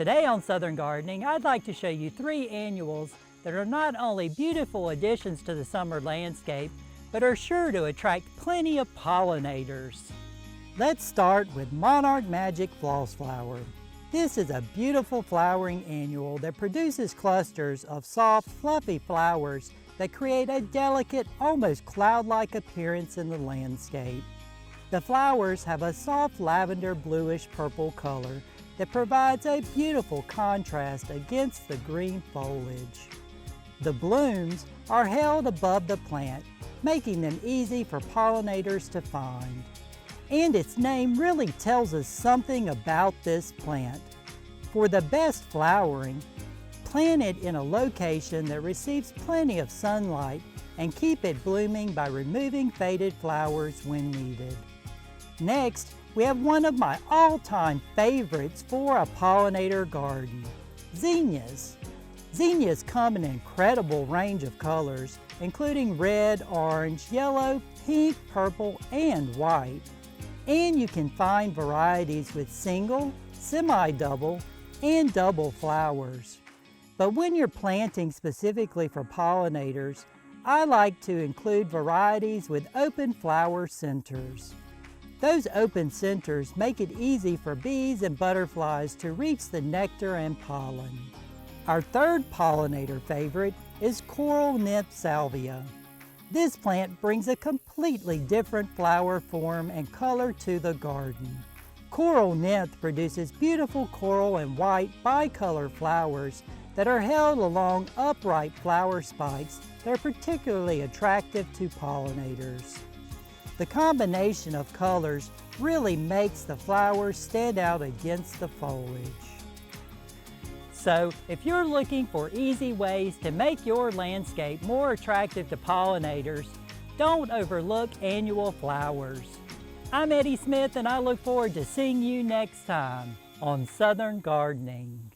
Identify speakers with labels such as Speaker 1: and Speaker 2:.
Speaker 1: Today on Southern Gardening, I'd like to show you 3 annuals that are not only beautiful additions to the summer landscape, but are sure to attract plenty of pollinators. Let's start with Monarch Magic Flossflower. This is a beautiful flowering annual that produces clusters of soft, fluffy flowers that create a delicate, almost cloud-like appearance in the landscape. The flowers have a soft lavender bluish-purple color that provides a beautiful contrast against the green foliage. The blooms are held above the plant, making them easy for pollinators to find. And its name really tells us something about this plant. For the best flowering, plant it in a location that receives plenty of sunlight and keep it blooming by removing faded flowers when needed. Next, we have one of my all-time favorites for a pollinator garden, Zinnias. Zinnias come in an incredible range of colors, including red, orange, yellow, pink, purple, and white. And you can find varieties with single, semi-double, and double flowers. But when you're planting specifically for pollinators, I like to include varieties with open flower centers. Those open centers make it easy for bees and butterflies to reach the nectar and pollen. Our third pollinator favorite is Coral Nymph salvia. This plant brings a completely different flower form and color to the garden. Coral Nymph produces beautiful coral and white bicolored flowers that are held along upright flower spikes that are particularly attractive to pollinators. The combination of colors really makes the flowers stand out against the foliage. So, if you're looking for easy ways to make your landscape more attractive to pollinators, don't overlook annual flowers. I'm Eddie Smith, and I look forward to seeing you next time on Southern Gardening.